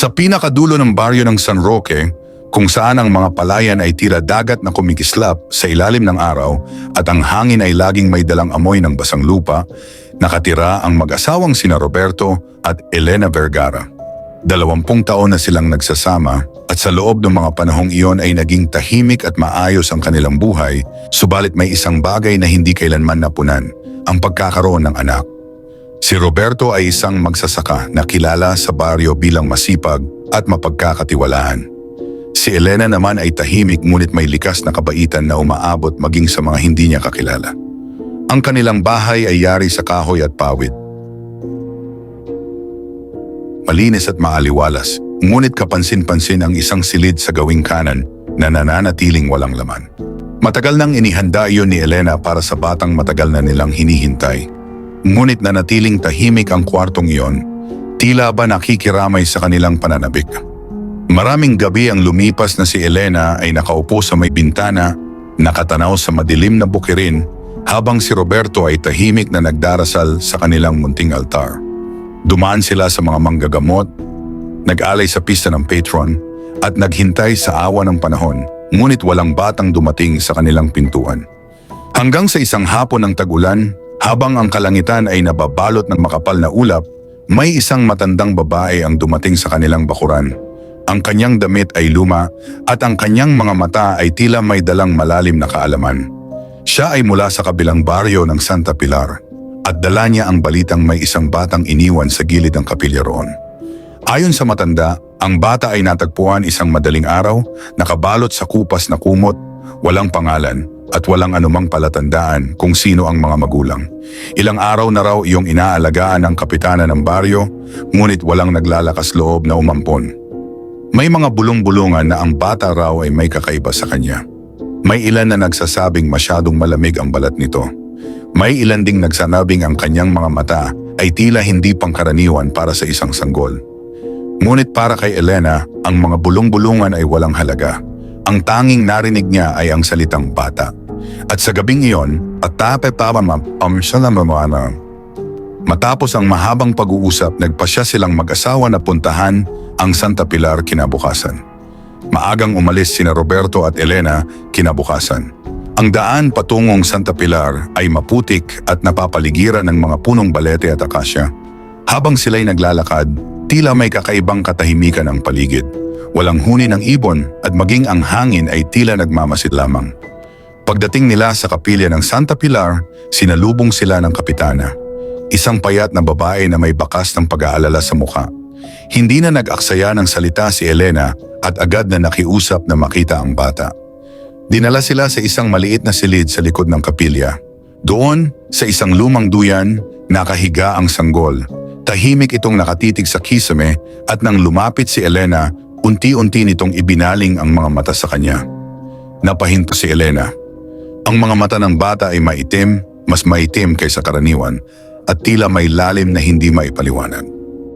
Sa pinakadulo ng baryo ng San Roque, kung saan ang mga palayan ay tila dagat na kumikislap sa ilalim ng araw at ang hangin ay laging may dalang amoy ng basang lupa, nakatira ang mag-asawang sina Roberto at Elena Vergara. 20 taon na silang nagsasama at sa loob ng mga panahong iyon ay naging tahimik at maayos ang kanilang buhay, subalit may isang bagay na hindi kailanman napunan, ang pagkakaroon ng anak. Si Roberto ay isang magsasaka na kilala sa baryo bilang masipag at mapagkakatiwalaan. Si Elena naman ay tahimik ngunit may likas na kabaitan na umaabot maging sa mga hindi niya kakilala. Ang kanilang bahay ay yari sa kahoy at pawid. Malinis at maaliwalas, ngunit kapansin-pansin ang isang silid sa gawing kanan na nananatiling walang laman. Matagal nang inihanda iyon ni Elena para sa batang matagal na nilang hinihintay. Ngunit nanatiling tahimik ang kwartong iyon, tila ba nakikiramay sa kanilang pananabik. Maraming gabi ang lumipas na si Elena ay nakaupo sa may bintana, nakatanaw sa madilim na bukirin, habang si Roberto ay tahimik na nagdarasal sa kanilang munting altar. Dumaan sila sa mga manggagamot, nag-alay sa pista ng patron, at naghintay sa awa ng panahon, ngunit walang batang dumating sa kanilang pintuan. Hanggang sa isang hapon ng tag-ulan, habang ang kalangitan ay nababalot ng makapal na ulap, may isang matandang babae ang dumating sa kanilang bakuran. Ang kanyang damit ay luma at ang kanyang mga mata ay tila may dalang malalim na kaalaman. Siya ay mula sa kabilang baryo ng Santa Pilar at dala niya ang balitang may isang batang iniwan sa gilid ng kapilya roon. Ayon sa matanda, ang bata ay natagpuan isang madaling araw, nakabalot sa kupas na kumot, walang pangalan at walang anumang palatandaan kung sino ang mga magulang. Ilang araw na raw iyong inaalagaan ng kapitana ng baryo, ngunit walang naglalakas loob na umampon. May mga bulong-bulungan na ang bata raw ay may kakaiba sa kanya. May ilan na nagsasabing masyadong malamig ang balat nito. May ilan ding nagsanabing ang kanyang mga mata ay tila hindi pangkaraniwan para sa isang sanggol. Ngunit para kay Elena, ang mga bulong-bulungan ay walang halaga. Ang tanging narinig niya ay ang salitang bata. At sa gabing iyon, matapos ang mahabang pag-uusap, nagpasya silang mag-asawa na puntahan ang Santa Pilar kinabukasan. Maagang umalis sina Roberto at Elena kinabukasan. Ang daan patungong Santa Pilar ay maputik at napapaligiran ng mga punong balete at akasya. Habang sila'y naglalakad, tila may kakaibang katahimikan ang paligid. Walang huni ng ibon at maging ang hangin ay tila nagmamasid lamang. Pagdating nila sa kapilya ng Santa Pilar, sinalubong sila ng kapitana. Isang payat na babae na may bakas ng pag-aalala sa mukha. Hindi na nag-aksaya ng salita si Elena at agad na nakiusap na makita ang bata. Dinala sila sa isang maliit na silid sa likod ng kapilya. Doon, sa isang lumang duyan, nakahiga ang sanggol. Tahimik itong nakatitig sa kisame at nang lumapit si Elena, unti-unti nitong ibinaling ang mga mata sa kanya. Napahinto si Elena. Ang mga mata ng bata ay maitim, mas maitim kaysa karaniwan, at tila may lalim na hindi maipaliwanag.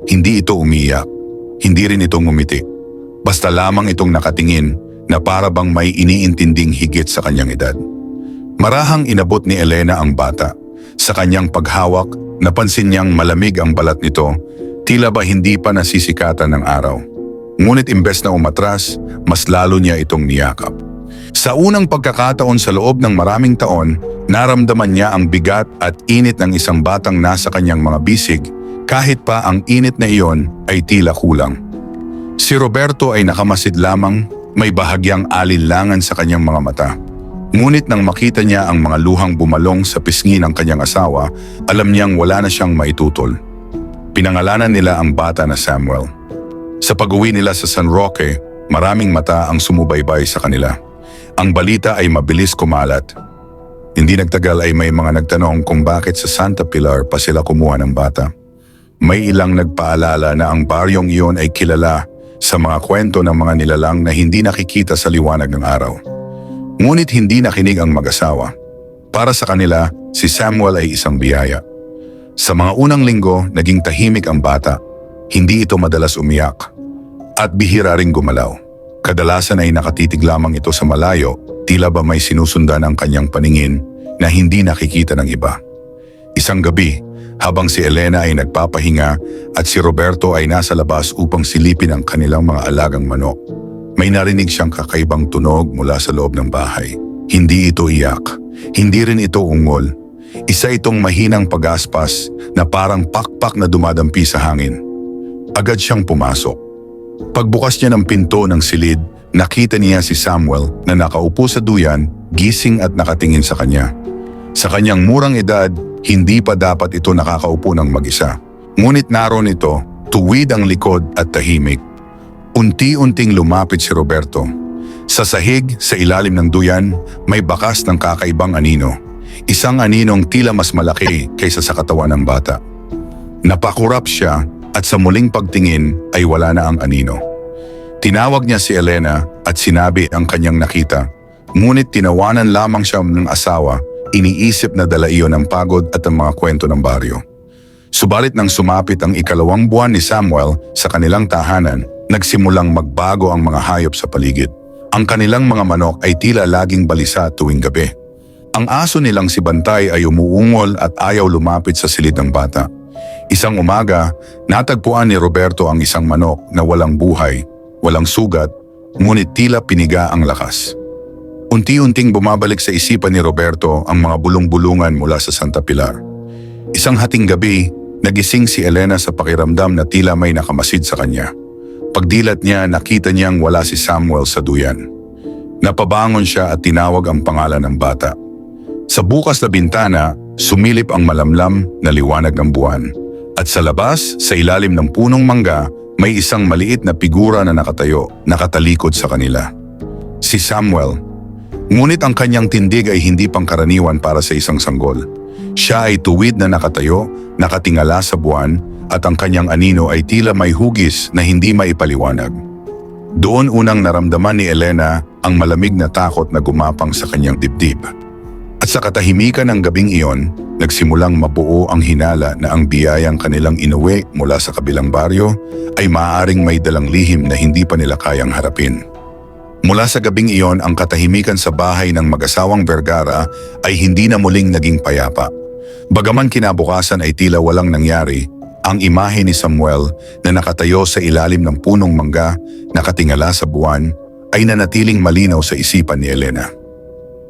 Hindi ito umiyak, hindi rin ito ngumiti. Basta lamang itong nakatingin na para bang may iniintinding higit sa kanyang edad. Marahang inabot ni Elena ang bata. Sa kanyang paghawak, napansin niyang malamig ang balat nito, tila ba hindi pa nasisikatan ng araw. Ngunit imbes na umatras, mas lalo niya itong niyakap. Sa unang pagkakataon sa loob ng maraming taon, naramdaman niya ang bigat at init ng isang batang nasa kanyang mga bisig, kahit pa ang init na iyon ay tila kulang. Si Roberto ay nakamasid lamang, may bahagyang alinlangan sa kanyang mga mata. Ngunit nang makita niya ang mga luhang bumalong sa pisngi ng kanyang asawa, alam niyang wala na siyang maitutol. Pinangalanan nila ang bata na Samuel. Sa pag-uwi nila sa San Roque, maraming mata ang sumubaybay sa kanila. Ang balita ay mabilis kumalat. Hindi nagtagal ay may mga nagtanong kung bakit sa Santa Pilar pa sila kumuha ng bata. May ilang nagpaalala na ang baryong iyon ay kilala sa mga kwento ng mga nilalang na hindi nakikita sa liwanag ng araw. Ngunit hindi nakinig ang mag-asawa. Para sa kanila, si Samuel ay isang biyaya. Sa mga unang linggo, naging tahimik ang bata. Hindi ito madalas umiyak. At bihira ring gumalaw. Kadalasan ay nakatitig lamang ito sa malayo, tila ba may sinusundan ang kanyang paningin na hindi nakikita ng iba. Isang gabi, habang si Elena ay nagpapahinga at si Roberto ay nasa labas upang silipin ang kanilang mga alagang manok. May narinig siyang kakaibang tunog mula sa loob ng bahay. Hindi ito iyak, hindi rin ito ungol. Isa itong mahinang pagaspas na parang pakpak na dumadampi sa hangin. Agad siyang pumasok. Pagbukas niya ng pinto ng silid, nakita niya si Samuel na nakaupo sa duyan, gising at nakatingin sa kanya. Sa kanyang murang edad, hindi pa dapat ito nakakaupo ng mag-isa. Ngunit naroon ito, tuwid ang likod at tahimik. Unti-unting lumapit si Roberto. Sa sahig, sa ilalim ng duyan, may bakas ng kakaibang anino. Isang aninong tila mas malaki kaysa sa katawan ng bata. Napakurap siya at sa muling pagtingin ay wala na ang anino. Tinawag niya si Elena at sinabi ang kanyang nakita. Ngunit tinawanan lamang siya ng asawa, iniisip na dala iyon ng pagod at ang mga kwento ng baryo. Subalit nang sumapit ang ikalawang buwan ni Samuel sa kanilang tahanan, nagsimulang magbago ang mga hayop sa paligid. Ang kanilang mga manok ay tila laging balisa tuwing gabi. Ang aso nilang si Bantay ay umuungol at ayaw lumapit sa silid ng bata. Isang umaga, natagpuan ni Roberto ang isang manok na walang buhay, walang sugat, ngunit tila piniga ang lakas. Unti-unting bumabalik sa isipan ni Roberto ang mga bulong-bulungan mula sa Santa Pilar. Isang hating gabi, nagising si Elena sa pakiramdam na tila may nakamasid sa kanya. Pagdilat niya, nakita niyang wala si Samuel sa duyan. Napabangon siya at tinawag ang pangalan ng bata. Sa bukas na bintana, sumilip ang malamlam na liwanag ng buwan. At sa labas, sa ilalim ng punong mangga, may isang maliit na figura na nakatayo, nakatalikod sa kanila. Si Samuel. Ngunit ang kanyang tindig ay hindi pangkaraniwan para sa isang sanggol. Siya ay tuwid na nakatayo, nakatingala sa buwan, at ang kanyang anino ay tila may hugis na hindi maipaliwanag. Doon unang naramdaman ni Elena ang malamig na takot na gumapang sa kanyang dibdib. At sa katahimikan ng gabing iyon, nagsimulang mabuo ang hinala na ang biyayang kanilang inuwi mula sa kabilang baryo ay maaaring may dalang lihim na hindi pa nila kayang harapin. Mula sa gabing iyon, ang katahimikan sa bahay ng mag-asawang Vergara ay hindi na muling naging payapa. Bagaman kinabukasan ay tila walang nangyari, ang imahe ni Samuel na nakatayo sa ilalim ng punong mangga, nakatingala sa buwan, ay nanatiling malinaw sa isipan ni Elena.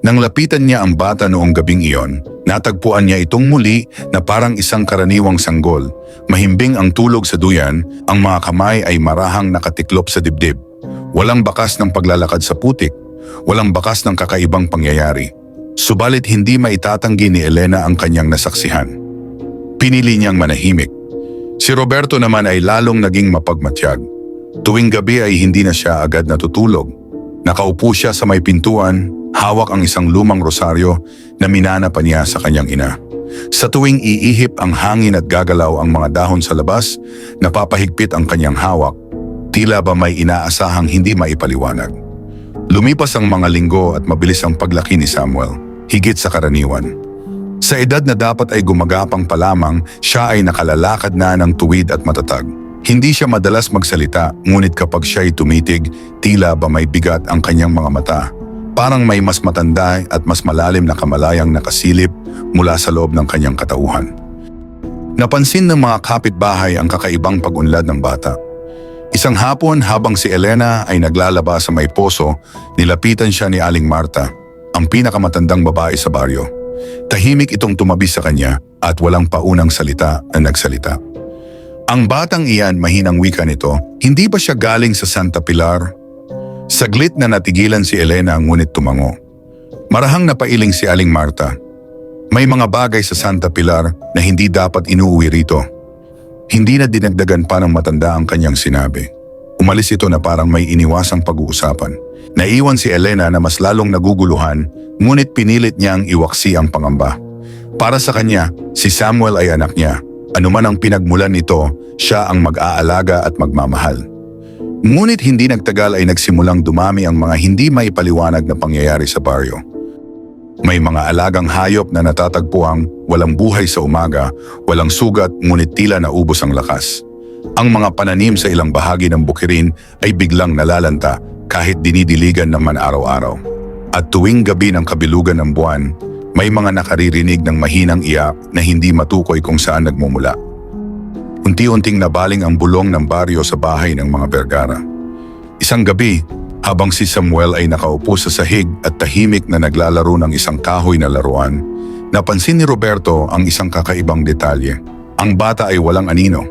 Nang lapitan niya ang bata noong gabing iyon, natagpuan niya itong muli na parang isang karaniwang sanggol. Mahimbing ang tulog sa duyan, ang mga kamay ay marahang nakatiklop sa dibdib. Walang bakas ng paglalakad sa putik, walang bakas ng kakaibang pangyayari. Subalit hindi maitatanggi ni Elena ang kanyang nasaksihan. Pinili niyang manahimik. Si Roberto naman ay lalong naging mapagmatyag. Tuwing gabi ay hindi na siya agad natutulog. Nakaupo siya sa may pintuan, hawak ang isang lumang rosaryo na minana pa niya sa kanyang ina. Sa tuwing iihip ang hangin at gagalaw ang mga dahon sa labas, napapahigpit ang kanyang hawak. Tila ba may inaasahang hindi maipaliwanag. Lumipas ang mga linggo at mabilis ang paglaki ni Samuel, higit sa karaniwan. Sa edad na dapat ay gumagapang pa lamang, siya ay nakalalakad na ng tuwid at matatag. Hindi siya madalas magsalita, ngunit kapag siya'y tumitig, tila ba may bigat ang kanyang mga mata. Parang may mas matanda at mas malalim na kamalayang nakasilip mula sa loob ng kanyang katauhan. Napansin ng mga kapitbahay ang kakaibang pag-unlad ng bata. Isang hapon habang si Elena ay naglalaba sa may poso, nilapitan siya ni Aling Marta, ang pinakamatandang babae sa baryo. Tahimik itong tumabi sa kanya at walang paunang salita na nagsalita. Ang batang iyan, mahinang wika nito, hindi ba siya galing sa Santa Pilar? Saglit na natigilan si Elena ngunit tumango. Marahang napailing si Aling Marta. May mga bagay sa Santa Pilar na hindi dapat inuuwi rito. Hindi na dinagdagan pa ng matanda ang kanyang sinabi. Umalis ito na parang may iniwasang pag-uusapan. Naiwan si Elena na mas lalong naguguluhan, ngunit pinilit niyang iwaksi ang pangamba. Para sa kanya, si Samuel ay anak niya. Anuman ang pinagmulan nito, siya ang mag-aalaga at magmamahal. Ngunit hindi nagtagal ay nagsimulang dumami ang mga hindi maipaliwanag na pangyayari sa baryo. May mga alagang hayop na natatagpuang walang buhay sa umaga, walang sugat ngunit tila naubos ang lakas. Ang mga pananim sa ilang bahagi ng bukirin ay biglang nalalanta kahit dinidiligan naman araw-araw. At tuwing gabi ng kabilugan ng buwan, May mga nakaririnig ng mahinang iyak na hindi matukoy kung saan nagmumula. Unti-unting nabaling ang bulong ng baryo sa bahay ng mga Vergara. Isang gabi, habang si Samuel ay nakaupo sa sahig at tahimik na naglalaro ng isang kahoy na laruan, napansin ni Roberto ang isang kakaibang detalye. Ang bata ay walang anino.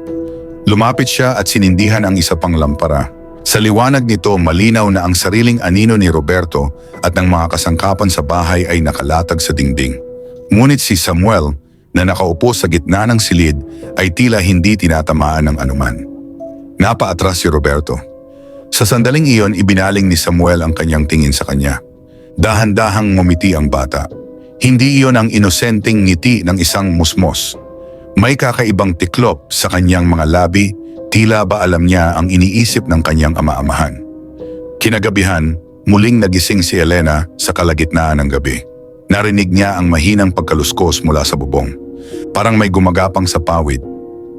Lumapit siya at sinindihan ang isa pang lampara. Sa liwanag nito, malinaw na ang sariling anino ni Roberto at ng mga kasangkapan sa bahay ay nakalatag sa dingding. Ngunit si Samuel, na nakaupo sa gitna ng silid, ay tila hindi tinatamaan ng anuman. Napaatras si Roberto. Sa sandaling iyon, ibinaling ni Samuel ang kanyang tingin sa kanya. Dahan-dahang ngumiti ang bata. Hindi iyon ang inosenteng ngiti ng isang musmos. May kakaibang tiklop sa kanyang mga labi, tila ba alam niya ang iniisip ng kanyang ama-amahan. Kinagabihan, muling nagising si Elena sa kalagitnaan ng gabi. Narinig niya ang mahinang pagkaluskos mula sa bubong. Parang may gumagapang sa pawid.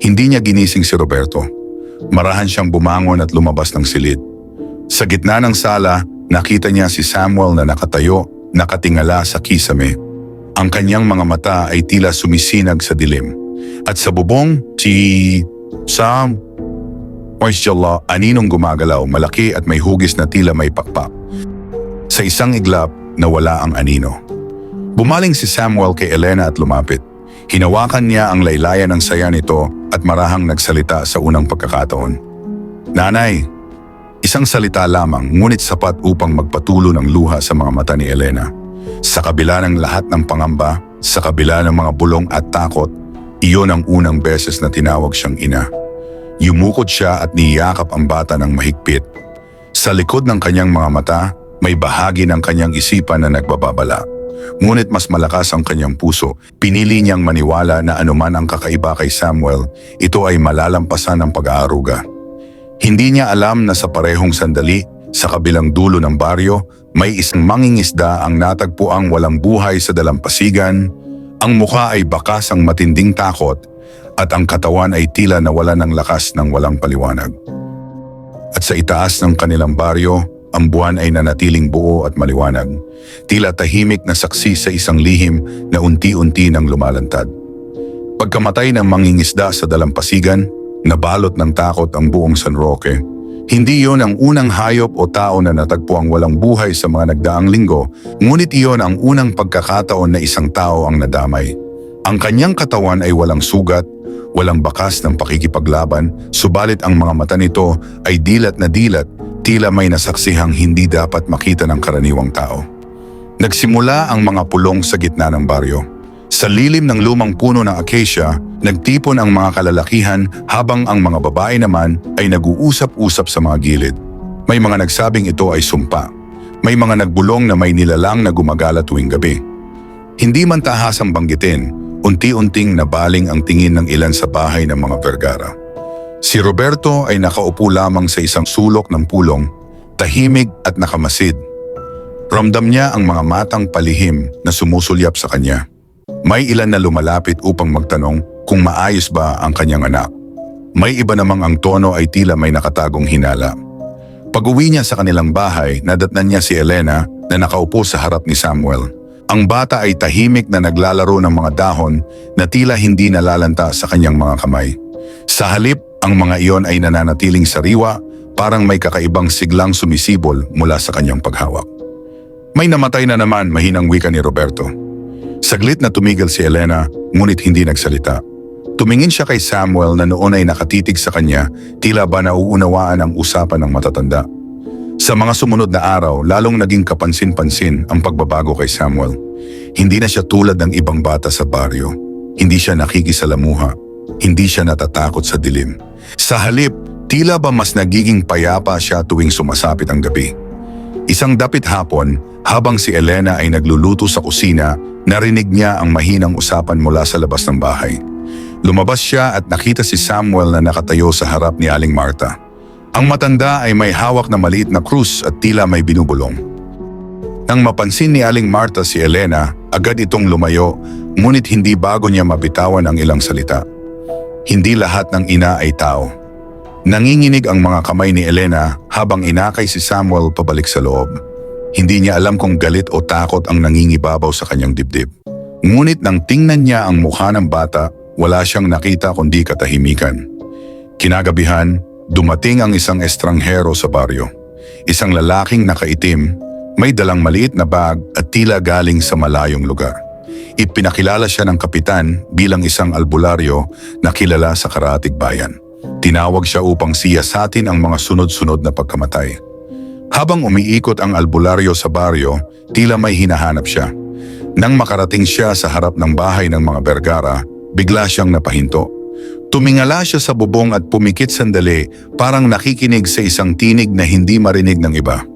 Hindi niya ginising si Roberto. Marahan siyang bumangon at lumabas ng silid. Sa gitna ng sala, nakita niya si Samuel na nakatayo, nakatingala sa kisame. Ang kanyang mga mata ay tila sumisinag sa dilim. At sa bubong, si Sam, Mashallah, aninong gumagalaw, malaki at may hugis na tila may pakpak. Sa isang iglap, nawala ang anino. Bumaling si Samuel kay Elena at lumapit. Hinawakan niya ang laylayan ng saya nito at marahang nagsalita sa unang pagkakataon. Nanay, isang salita lamang ngunit sapat upang magpatulo ng luha sa mga mata ni Elena. Sa kabila ng lahat ng pangamba, sa kabila ng mga bulong at takot, iyon ang unang beses na tinawag siyang ina. Yumukod siya at niyakap ang bata ng mahigpit. Sa likod ng kanyang mga mata, may bahagi ng kanyang isipan na nagbababala. Ngunit mas malakas ang kanyang puso. Pinili niyang maniwala na anuman ang kakaiba kay Samuel, ito ay malalampasan ng pag-aaruga. Hindi niya alam na sa parehong sandali, sa kabilang dulo ng baryo, may isang mangingisda ang natagpuang walang buhay sa dalampasigan. Ang mukha ay bakas ang matinding takot at ang katawan ay tila nawala ng lakas ng walang paliwanag. At sa itaas ng kanilang baryo, ang buwan ay nanatiling buo at maliwanag, tila tahimik na saksi sa isang lihim na unti-unti nang lumalantad. Pagkamatay ng mangingisda sa dalampasigan, nabalot ng takot ang buong San Roque. Hindi iyon ang unang hayop o tao na natagpuang walang buhay sa mga nagdaang linggo, ngunit iyon ang unang pagkakataon na isang tao ang nadamay. Ang kanyang katawan ay walang sugat, walang bakas ng pakikipaglaban, subalit ang mga mata nito ay dilat na dilat, tila may nasaksihang hindi dapat makita ng karaniwang tao. Nagsimula ang mga pulong sa gitna ng baryo. Sa lilim ng lumang puno ng acacia, nagtipon ang mga kalalakihan habang ang mga babae naman ay nag-uusap-usap sa mga gilid. May mga nagsabing ito ay sumpa. May mga nagbulong na may nilalang na gumagala tuwing gabi. Hindi man tahasang banggitin, unti-unting nabaling ang tingin ng ilan sa bahay ng mga Vergara. Si Roberto ay nakaupo lamang sa isang sulok ng pulong, tahimik at nakamasid. Ramdam niya ang mga matang palihim na sumusulyap sa kanya. May ilan na lumalapit upang magtanong kung maayos ba ang kanyang anak. May iba namang ang tono ay tila may nakatagong hinala. Pag-uwi niya sa kanilang bahay, nadatnan niya si Elena na nakaupo sa harap ni Samuel. Ang bata ay tahimik na naglalaro ng mga dahon na tila hindi nalalanta sa kanyang mga kamay. Sa halip, ang mga iyon ay nananatiling sariwa, parang may kakaibang siglang sumisibol mula sa kanyang paghawak. May namatay na naman, mahinang wika ni Roberto. Saglit na tumigil si Elena, ngunit hindi nagsalita. Tumingin siya kay Samuel na noon ay nakatitig sa kanya, tila ba nauunawaan ang usapan ng matatanda. Sa mga sumunod na araw, lalong naging kapansin-pansin ang pagbabago kay Samuel. Hindi na siya tulad ng ibang bata sa baryo. Hindi siya nakikisalamuha. Hindi siya natatakot sa dilim. Sa halip, tila ba mas nagiging payapa siya tuwing sumasapit ang gabi. Isang dapit hapon, habang si Elena ay nagluluto sa kusina, narinig niya ang mahinang usapan mula sa labas ng bahay. Lumabas siya at nakita si Samuel na nakatayo sa harap ni Aling Marta. Ang matanda ay may hawak na maliit na krus at tila may binubulong. Nang mapansin ni Aling Marta si Elena, agad itong lumayo, ngunit hindi bago niya mabitawan ang ilang salita. Hindi lahat ng ina ay tao. Nanginginig ang mga kamay ni Elena habang inakay si Samuel pabalik sa loob. Hindi niya alam kung galit o takot ang nangingibabaw sa kanyang dibdib. Ngunit nang tingnan niya ang mukha ng bata, wala siyang nakita kundi katahimikan. Kinagabihan, dumating ang isang estranghero sa baryo. Isang lalaking nakaitim, may dalang maliit na bag at tila galing sa malayong lugar. Ipinakilala siya ng kapitan bilang isang albularyo na kilala sa karatig bayan. Tinawag siya upang siyasatin ang mga sunod-sunod na pagkamatay. Habang umiikot ang albularyo sa baryo, tila may hinahanap siya. Nang makarating siya sa harap ng bahay ng mga Vergara, bigla siyang napahinto. Tumingala siya sa bubong at pumikit sandali, parang nakikinig sa isang tinig na hindi marinig ng iba.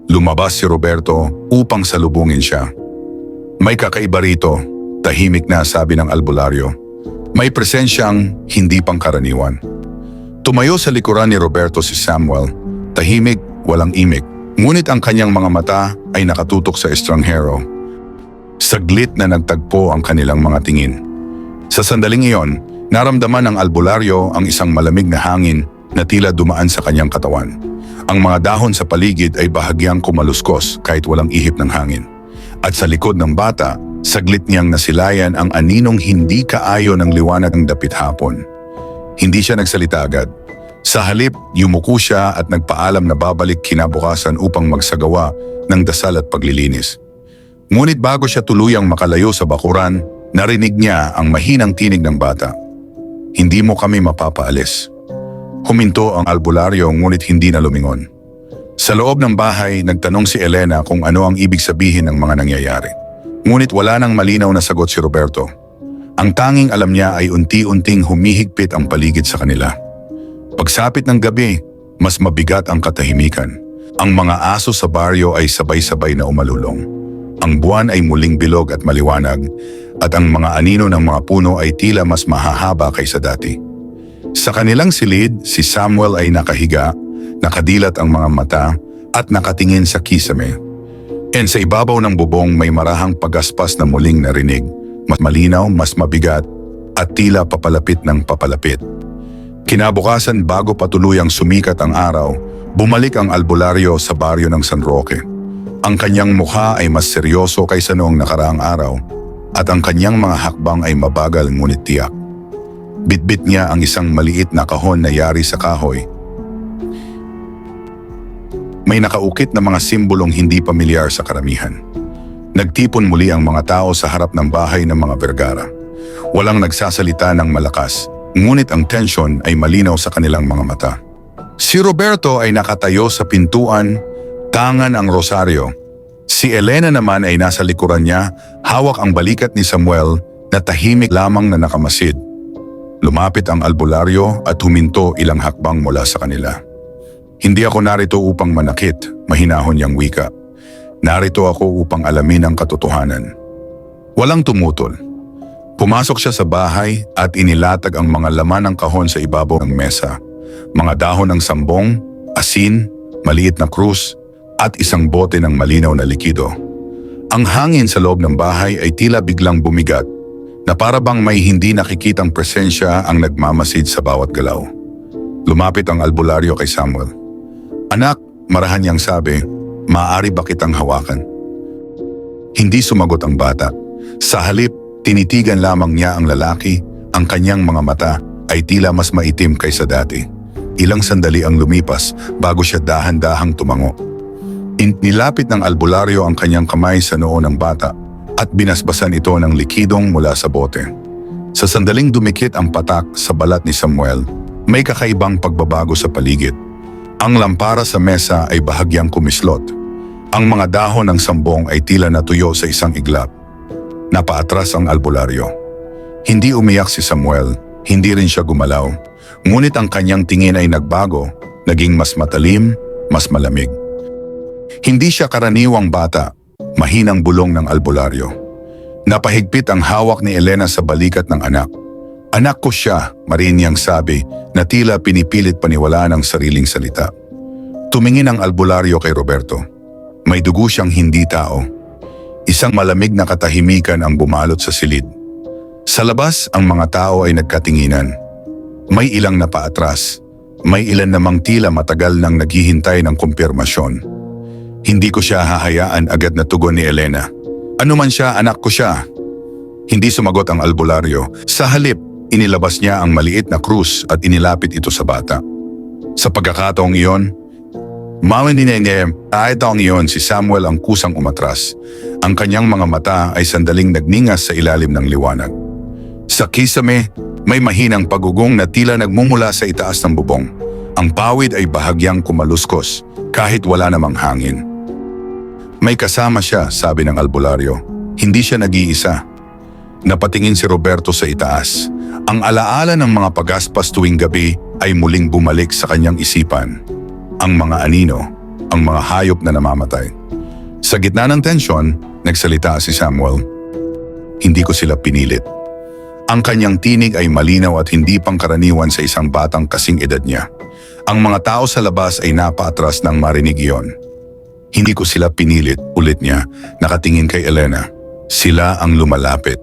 Lumabas si Roberto upang salubungin siya. May kakaiba rito, tahimik na sabi ng albularyo. May presensyang hindi pangkaraniwan. Tumayo sa likuran ni Roberto si Samuel, tahimik, walang imik. Ngunit ang kanyang mga mata ay nakatutok sa estranghero. Saglit na nagtagpo ang kanilang mga tingin. Sa sandaling iyon, naramdaman ng albularyo ang isang malamig na hangin na tila dumaan sa kanyang katawan. Ang mga dahon sa paligid ay bahagyang kumaluskos kahit walang ihip ng hangin. At sa likod ng bata, saglit niyang nasilayan ang aninong hindi kaayo ng liwanag ng dapit hapon. Hindi siya nagsalita agad. Sa halip, yumuko siya at nagpaalam na babalik kinabukasan upang magsagawa ng dasal at paglilinis. Ngunit bago siya tuluyang makalayo sa bakuran, narinig niya ang mahinang tinig ng bata. Hindi mo kami mapapaalis. Huminto ang albularyo ngunit hindi na lumingon. Sa loob ng bahay, nagtanong si Elena kung ano ang ibig sabihin ng mga nangyayari. Ngunit wala nang malinaw na sagot si Roberto. Ang tanging alam niya ay unti-unting humihigpit ang paligid sa kanila. Pagsapit ng gabi, mas mabigat ang katahimikan. Ang mga aso sa baryo ay sabay-sabay na umalulong. Ang buwan ay muling bilog at maliwanag, at ang mga anino ng mga puno ay tila mas mahahaba kaysa dati. Sa kanilang silid, si Samuel ay nakahiga, nakadilat ang mga mata at nakatingin sa kisame. And sa ibabaw ng bubong may marahang pagaspas na muling narinig, mas malinaw, mas mabigat at tila papalapit ng papalapit. Kinabukasan bago patuluyang sumikat ang araw, bumalik ang albularyo sa baryo ng San Roque. Ang kanyang mukha ay mas seryoso kaysa noong nakaraang araw at ang kanyang mga hakbang ay mabagal ngunit tiyak. Bitbit niya ang isang maliit na kahon na yari sa kahoy. May nakaukit na mga simbolong hindi pamilyar sa karamihan. Nagtipon muli ang mga tao sa harap ng bahay ng mga Vergara. Walang nagsasalita ng malakas, ngunit ang tensyon ay malinaw sa kanilang mga mata. Si Roberto ay nakatayo sa pintuan, tangan ang rosaryo. Si Elena naman ay nasa likuran niya, hawak ang balikat ni Samuel na tahimik lamang na nakamasid. Lumapit ang albularyo at huminto ilang hakbang mula sa kanila. Hindi ako narito upang manakit, mahinahon niyang wika. Narito ako upang alamin ang katotohanan. Walang tumutol. Pumasok siya sa bahay at inilatag ang mga laman ng kahon sa ibabaw ng mesa. Mga dahon ng sambong, asin, maliit na krus, at isang bote ng malinaw na likido. Ang hangin sa loob ng bahay ay tila biglang bumigat, na para bang may hindi nakikitang presensya ang nagmamasid sa bawat galaw. Lumapit ang albularyo kay Samuel. Anak, marahan niyang sabi, maaari ba kitang hawakan? Hindi sumagot ang bata. Sa halip, tinitigan lamang niya ang lalaki, ang kanyang mga mata ay tila mas maitim kaysa dati. Ilang sandali ang lumipas bago siya dahan-dahang tumango. Nilapit ng albularyo ang kanyang kamay sa noo ng bata at binasbasan ito ng likidong mula sa bote. Sa sandaling dumikit ang patak sa balat ni Samuel, may kakaibang pagbabago sa paligid. Ang lampara sa mesa ay bahagyang kumislot. Ang mga dahon ng sambong ay tila natuyo sa isang iglap. Napaatras ang albularyo. Hindi umiyak si Samuel, hindi rin siya gumalaw. Ngunit ang kanyang tingin ay nagbago, naging mas matalim, mas malamig. Hindi siya karaniwang bata, mahinang bulong ng albularyo. Napahigpit ang hawak ni Elena sa balikat ng anak. Anak ko siya, marin niyang sabi, na tila pinipilit paniwalaan ang sariling salita. Tumingin ang albularyo kay Roberto. May dugo siyang hindi tao. Isang malamig na katahimikan ang bumalot sa silid. Sa labas, ang mga tao ay nagkatinginan. May ilang napaatras. May ilan namang tila matagal nang naghihintay ng kumpirmasyon. Hindi ko siya hahayaan agad na tugon ni Elena. Ano man siya, anak ko siya. Hindi sumagot ang albularyo. Sa halip, inilabas niya ang maliit na krus at inilapit ito sa bata. Sa pagkakataong iyon, taong iyon si Samuel ang kusang umatras. Ang kanyang mga mata ay sandaling nagningas sa ilalim ng liwanag. Sa kisame, may mahinang pagugong na tila nagmumula sa itaas ng bubong. Ang pawid ay bahagyang kumaluskos kahit wala namang hangin. May kasama siya, sabi ng albularyo. Hindi siya nag-iisa. Napatingin si Roberto sa itaas. Ang alaala ng mga pagaspas tuwing gabi ay muling bumalik sa kanyang isipan. Ang mga anino, ang mga hayop na namamatay. Sa gitna ng tensyon, nagsalita si Samuel. Hindi ko sila pinilit. Ang kanyang tinig ay malinaw at hindi pangkaraniwan sa isang batang kasing edad niya. Ang mga tao sa labas ay napaatras nang marinig iyon. Hindi ko sila pinilit, ulit niya, nakatingin kay Elena. Sila ang lumalapit.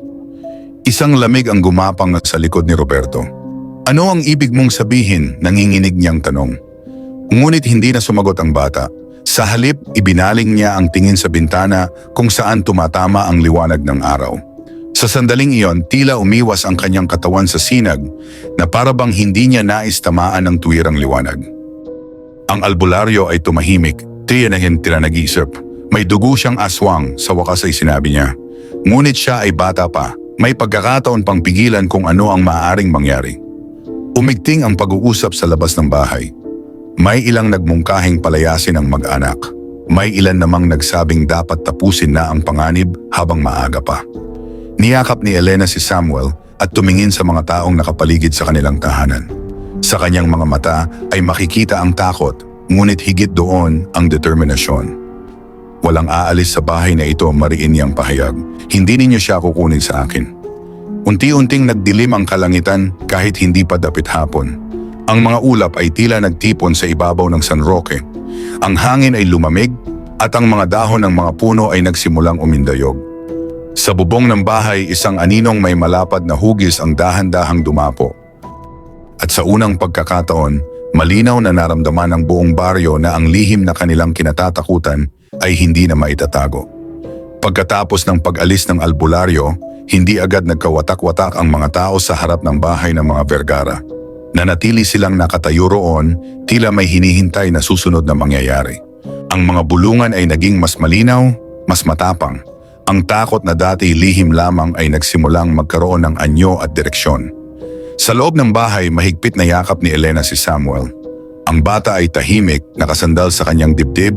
Isang lamig ang gumapang sa likod ni Roberto. Ano ang ibig mong sabihin? Nanginginig niyang tanong. Ngunit hindi na sumagot ang bata. Sa halip, ibinaling niya ang tingin sa bintana kung saan tumatama ang liwanag ng araw. Sa sandaling iyon, tila umiwas ang kanyang katawan sa sinag na parabang hindi niya nais tamaan ng tuwirang liwanag. Ang albularyo ay tumahimik, tila nag-isip. May dugo siyang aswang, sa wakas ay sinabi niya. Ngunit siya ay bata pa, may pagkakataon pang pigilan kung ano ang maaaring mangyari. Umigting ang pag-uusap sa labas ng bahay. May ilang nagmungkahing palayasin ang mag-anak. May ilan namang nagsabing dapat tapusin na ang panganib habang maaga pa. Niyakap ni Elena si Samuel at tumingin sa mga taong nakapaligid sa kanilang tahanan. Sa kanyang mga mata ay makikita ang takot, ngunit higit doon ang determinasyon. Walang aalis sa bahay na ito, mariin niyang pahayag. Hindi ninyo siya kukunin sa akin. Unti-unting nagdilim ang kalangitan kahit hindi pa dapit hapon. Ang mga ulap ay tila nagtipon sa ibabaw ng San Roque. Ang hangin ay lumamig at ang mga dahon ng mga puno ay nagsimulang umindayog. Sa bubong ng bahay, isang aninong may malapad na hugis ang dahan-dahang dumapo. At sa unang pagkakataon, malinaw na naramdaman ng buong baryo na ang lihim na kanilang kinatatakutan ay hindi na maitatago. Pagkatapos ng pag-alis ng albularyo, hindi agad nagkawatak-watak ang mga tao sa harap ng bahay ng mga Vergara. Nanatili silang nakatayo roon, tila may hinihintay na susunod na mangyayari. Ang mga bulungan ay naging mas malinaw, mas matapang. Ang takot na dati lihim lamang ay nagsimulang magkaroon ng anyo at direksyon. Sa loob ng bahay, mahigpit na yakap ni Elena si Samuel. Ang bata ay tahimik, nakasandal sa kanyang dibdib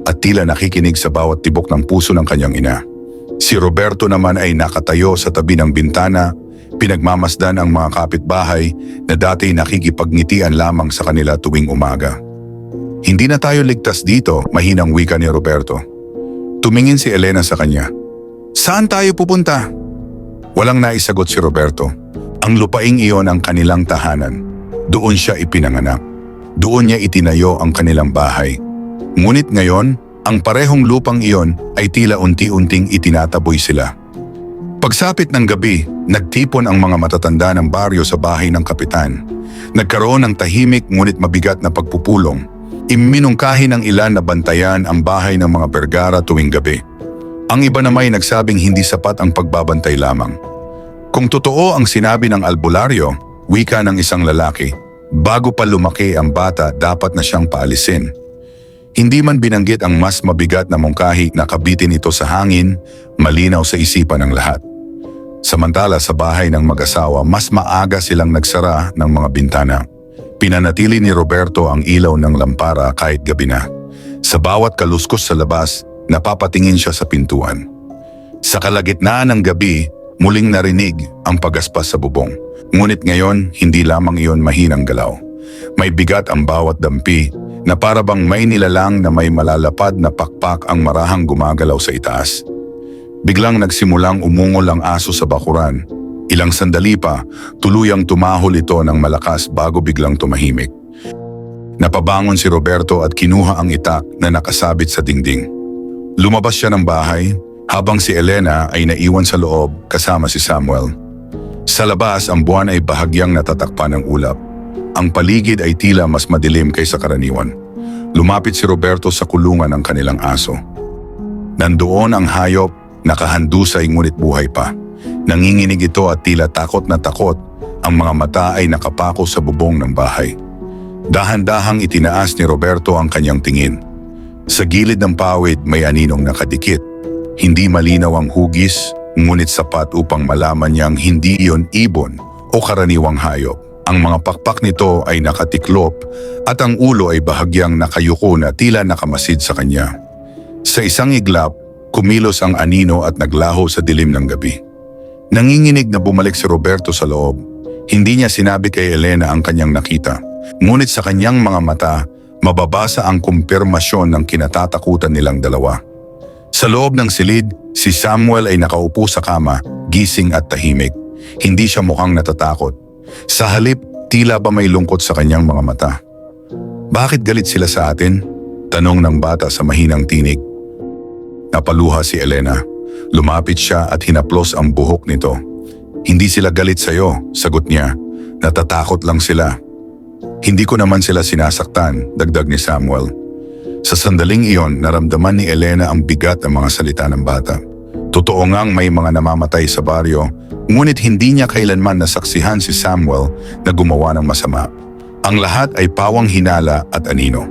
at tila nakikinig sa bawat tibok ng puso ng kanyang ina. Si Roberto naman ay nakatayo sa tabi ng bintana, pinagmamasdan ang mga kapitbahay na dati nakikipagnitian lamang sa kanila tuwing umaga. Hindi na tayo ligtas dito, mahinang wika ni Roberto. Tumingin si Elena sa kanya. Saan tayo pupunta? Walang naisagot si Roberto. Ang lupaing iyon ang kanilang tahanan. Doon siya ipinanganak. Doon niya itinayo ang kanilang bahay. Ngunit ngayon, ang parehong lupang iyon ay tila unti-unting itinataboy sila. Pagsapit ng gabi, nagtipon ang mga matatanda ng baryo sa bahay ng kapitan. Nagkaroon ng tahimik ngunit mabigat na pagpupulong. Iminungkahi ng ilan na bantayan ang bahay ng mga Vergara tuwing gabi. Ang iba naman ay nagsabing hindi sapat ang pagbabantay lamang. Kung totoo ang sinabi ng albularyo, wika ng isang lalaki, bago pa lumaki ang bata dapat na siyang paalisin. Hindi man binanggit ang mas mabigat na mungkahi na kabitin ito sa hangin, malinaw sa isipan ng lahat. Samantala sa bahay ng mag-asawa, mas maaga silang nagsara ng mga bintana. Pinanatili ni Roberto ang ilaw ng lampara kahit gabi na. Sa bawat kaluskos sa labas, napapatingin siya sa pintuan. Sa kalagitnaan ng gabi, muling narinig ang pagaspas sa bubong. Ngunit ngayon, hindi lamang iyon mahinang galaw. May bigat ang bawat dampi na parabang may nilalang na may malalapad na pakpak ang marahang gumagalaw sa itaas. Biglang nagsimulang umungol ang aso sa bakuran. Ilang sandali pa, tuluyang tumahol ito ng malakas bago biglang tumahimik. Napabangon si Roberto at kinuha ang itak na nakasabit sa dingding. Lumabas siya ng bahay habang si Elena ay naiwan sa loob kasama si Samuel. Sa labas, ang buwan ay bahagyang natatakpan ng ulap. Ang paligid ay tila mas madilim kaysa karaniwan. Lumapit si Roberto sa kulungan ng kanilang aso. Nandoon ang hayop, nakahandusay ngunit buhay pa. Nanginginig ito at tila takot na takot, ang mga mata ay nakapako sa bubong ng bahay. Dahan-dahang itinaas ni Roberto ang kanyang tingin. Sa gilid ng pawid may aninong nakadikit. Hindi malinaw ang hugis, ngunit sapat upang malaman niyang hindi iyon ibon o karaniwang hayop. Ang mga pakpak nito ay nakatiklop at ang ulo ay bahagyang nakayuko na tila nakamasid sa kanya. Sa isang iglap, kumilos ang anino at naglaho sa dilim ng gabi. Nanginginig na bumalik si Roberto sa loob. Hindi niya sinabi kay Elena ang kanyang nakita. Ngunit sa kanyang mga mata, mababasa ang kumpirmasyon ng kinatatakutan nilang dalawa. Sa loob ng silid, si Samuel ay nakaupo sa kama, gising at tahimik. Hindi siya mukhang natatakot. Sa halip, tila ba may lungkot sa kanyang mga mata. "Bakit galit sila sa atin?" tanong ng bata sa mahinang tinig. Napaluha si Elena. Lumapit siya at hinaplos ang buhok nito. "Hindi sila galit sa'yo," sagot niya. "Natatakot lang sila." "Hindi ko naman sila sinasaktan," dagdag ni Samuel. Sa sandaling iyon, naramdaman ni Elena ang bigat ng mga salita ng bata. Totoo ngang may mga namamatay sa baryo, ngunit hindi niya kailanman nasaksihan si Samuel na gumawa ng masama. Ang lahat ay pawang hinala at anino.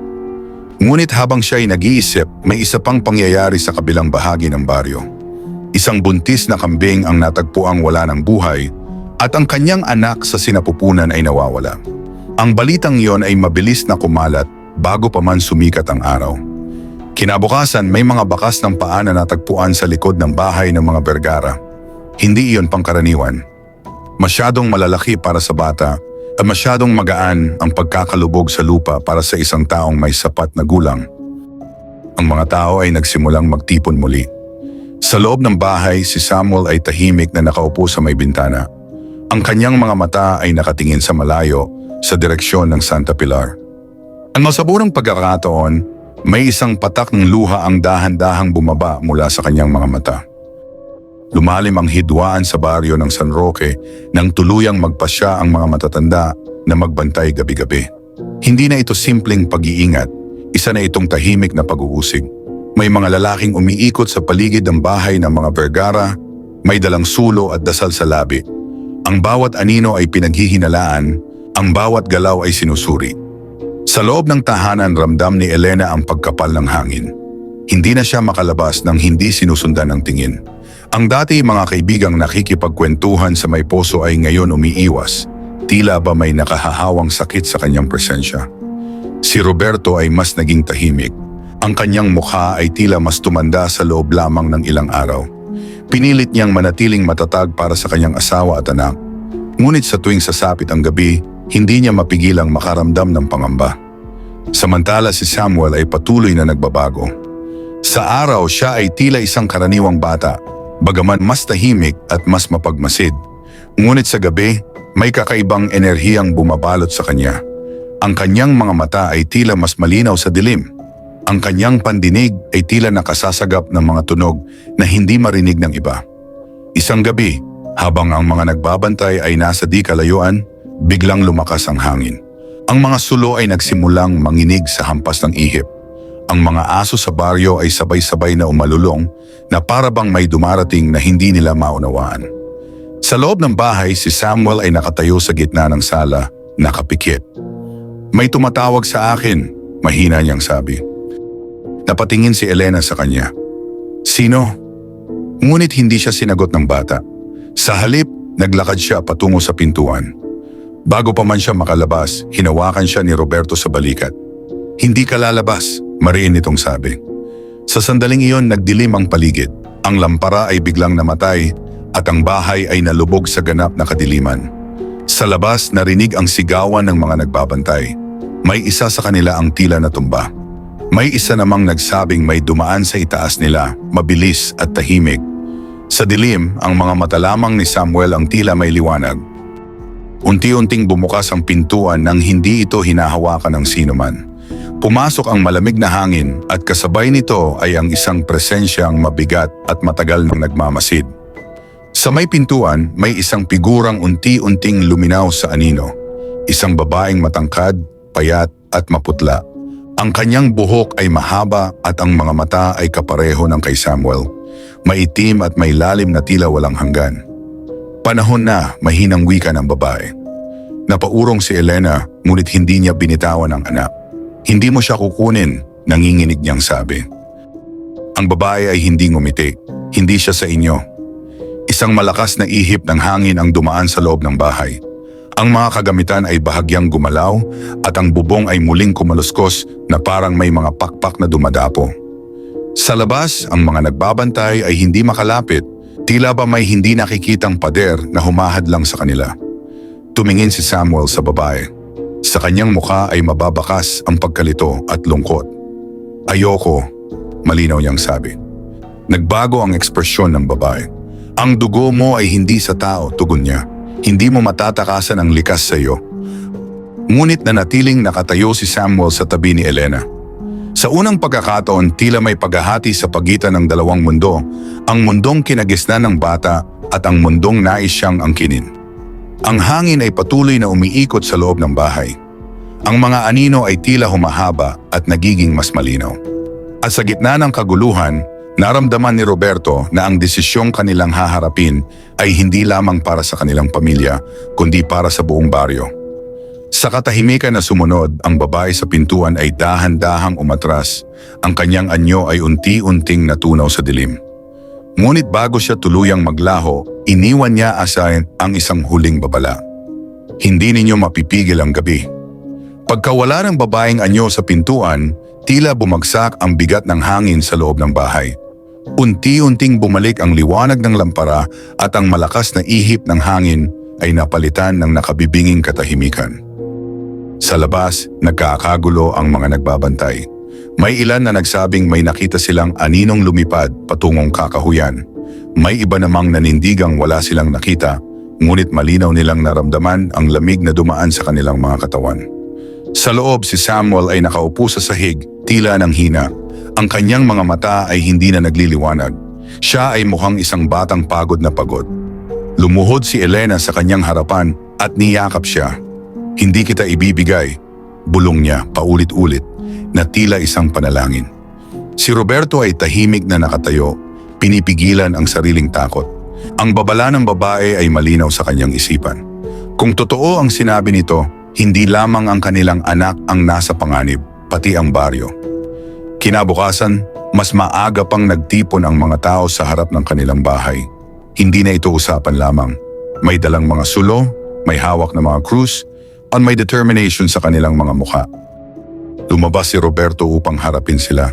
Ngunit habang siya ay nag-iisip, may isa pang pangyayari sa kabilang bahagi ng baryo. Isang buntis na kambing ang natagpuang wala ng buhay at ang kanyang anak sa sinapupunan ay nawawala. Ang balitang iyon ay mabilis na kumalat bago pa man sumikat ang araw. Kinabukasan, may mga bakas ng paa na natagpuan sa likod ng bahay ng mga Vergara. Hindi iyon pangkaraniwan. Masyadong malalaki para sa bata at masyadong magaan ang pagkakalubog sa lupa para sa isang taong may sapat na gulang. Ang mga tao ay nagsimulang magtipon muli. Sa loob ng bahay, si Samuel ay tahimik na nakaupo sa may bintana. Ang kanyang mga mata ay nakatingin sa malayo sa direksyon ng Santa Pilar. Ang masaburang pagkakataon, may isang patak ng luha ang dahan-dahang bumaba mula sa kanyang mga mata. Lumalim ang hidwaan sa baryo ng San Roque nang tuluyang magpasya ang mga matatanda na magbantay gabi-gabi. Hindi na ito simpleng pag-iingat, isa na itong tahimik na pag-uusig. May mga lalaking umiikot sa paligid ng bahay ng mga Vergara, may dalang sulo at dasal sa labi. Ang bawat anino ay pinaghihinalaan, ang bawat galaw ay sinusuri. Sa loob ng tahanan, ramdam ni Elena ang pagkapal ng hangin. Hindi na siya makalabas nang hindi sinusundan ng tingin. Ang dati mga kaibigang nakikipagkwentuhan sa may poso ay ngayon umiiwas. Tila ba may nakahahawang sakit sa kanyang presensya. Si Roberto ay mas naging tahimik. Ang kanyang mukha ay tila mas tumanda sa loob lamang ng ilang araw. Pinilit niyang manatiling matatag para sa kanyang asawa at anak. Ngunit sa tuwing sasapit ang gabi, hindi niya mapigilang makaramdam ng pangamba. Samantala si Samuel ay patuloy na nagbabago. Sa araw, siya ay tila isang karaniwang bata, bagaman mas tahimik at mas mapagmasid. Ngunit sa gabi, may kakaibang enerhiyang bumabalot sa kanya. Ang kanyang mga mata ay tila mas malinaw sa dilim. Ang kanyang pandinig ay tila nakasasagap ng mga tunog na hindi marinig ng iba. Isang gabi, habang ang mga nagbabantay ay nasa di kalayuan, biglang lumakas ang hangin. Ang mga sulo ay nagsimulang manginig sa hampas ng ihip. Ang mga aso sa baryo ay sabay-sabay na umalulong na para bang may dumarating na hindi nila maunawaan. Sa loob ng bahay, si Samuel ay nakatayo sa gitna ng sala, nakapikit. "May tumatawag sa akin," mahina niyang sabi. Napatingin si Elena sa kanya. "Sino?" Ngunit hindi siya sinagot ng bata. Sa halip, naglakad siya patungo sa pintuan. Bago pa man siya makalabas, hinawakan siya ni Roberto sa balikat. "Hindi ka lalabas," mariin nitong sabi. Sa sandaling iyon, nagdilim ang paligid. Ang lampara ay biglang namatay at ang bahay ay nalubog sa ganap na kadiliman. Sa labas, narinig ang sigawan ng mga nagbabantay. May isa sa kanila ang tila natumba. May isa namang nagsabing may dumaan sa itaas nila, mabilis at tahimik. Sa dilim, ang mga mata lamang ni Samuel ang tila may liwanag. Unti-unting bumukas ang pintuan nang hindi ito hinahawakan ng sinuman. Pumasok ang malamig na hangin at kasabay nito ay ang isang presensyang mabigat at matagal nang nagmamasid. Sa may pintuan, may isang figurang unti-unting luminaw sa anino. Isang babaeng matangkad, payat at maputla. Ang kanyang buhok ay mahaba at ang mga mata ay kapareho ng kay Samuel. Maitim at may lalim na tila walang hanggan. Panahon na, mahinang wika ng babae. Napaurong si Elena, ngunit hindi niya binitawan ang anak. Hindi mo siya kukunin, nanginginig niyang sabi. Ang babae ay hindi ngumiti, hindi siya sa inyo. Isang malakas na ihip ng hangin ang dumaan sa loob ng bahay. Ang mga kagamitan ay bahagyang gumalaw at ang bubong ay muling kumaluskos na parang may mga pakpak na dumadapo. Sa labas, ang mga nagbabantay ay hindi makalapit, tila ba may hindi nakikitang pader na humahadlang sa kanila. Tumingin si Samuel sa babae. Sa kanyang mukha ay mababakas ang pagkalito at lungkot. Ayoko, malinaw niyang sabi. Nagbago ang ekspresyon ng babae. Ang dugo mo ay hindi sa tao, tugon niya. Hindi mo matatakasan ang likas sa iyo. Ngunit nanatiling nakatayo si Samuel sa tabi ni Elena. Sa unang pagkakataon, tila may paghahati sa pagitan ng dalawang mundo, ang mundong kinagisnan ng bata at ang mundong nais siyang angkinin. Ang hangin ay patuloy na umiikot sa loob ng bahay. Ang mga anino ay tila humahaba at nagiging mas malinaw. At sa gitna ng kaguluhan, naramdaman ni Roberto na ang desisyong kanilang haharapin ay hindi lamang para sa kanilang pamilya, kundi para sa buong baryo. Sa katahimikan na sumunod, ang babae sa pintuan ay dahan-dahang umatras. Ang kanyang anyo ay unti-unting natunaw sa dilim. Ngunit bago siya tuluyang maglaho, iniwan niya asayan ang isang huling babala. Hindi ninyo mapipigil ang gabi. Pagkawala ng babaeng anyo sa pintuan, tila bumagsak ang bigat ng hangin sa loob ng bahay. Unti-unting bumalik ang liwanag ng lampara at ang malakas na ihip ng hangin ay napalitan ng nakabibinging katahimikan. Sa labas, nagkakagulo ang mga nagbabantay. May ilan na nagsabing may nakita silang aninong lumipad patungong kakahuyan. May iba namang nanindigang wala silang nakita, ngunit malinaw nilang naramdaman ang lamig na dumaan sa kanilang mga katawan. Sa loob, si Samuel ay nakaupo sa sahig, tila ng hina. Ang kanyang mga mata ay hindi na nagliliwanag. Siya ay mukhang isang batang pagod na pagod. Lumuhod si Elena sa kanyang harapan at niyakap siya. Hindi kita ibibigay, bulong niya paulit-ulit na tila isang panalangin. Si Roberto ay tahimik na nakatayo, pinipigilan ang sariling takot. Ang babala ng babae ay malinaw sa kanyang isipan. Kung totoo ang sinabi nito, hindi lamang ang kanilang anak ang nasa panganib, pati ang baryo. Kinabukasan, mas maaga pang nagtipon ang mga tao sa harap ng kanilang bahay. Hindi na ito usapan lamang. May dalang mga sulo, may hawak na mga krus, at may determination sa kanilang mga mukha. Lumabas si Roberto upang harapin sila.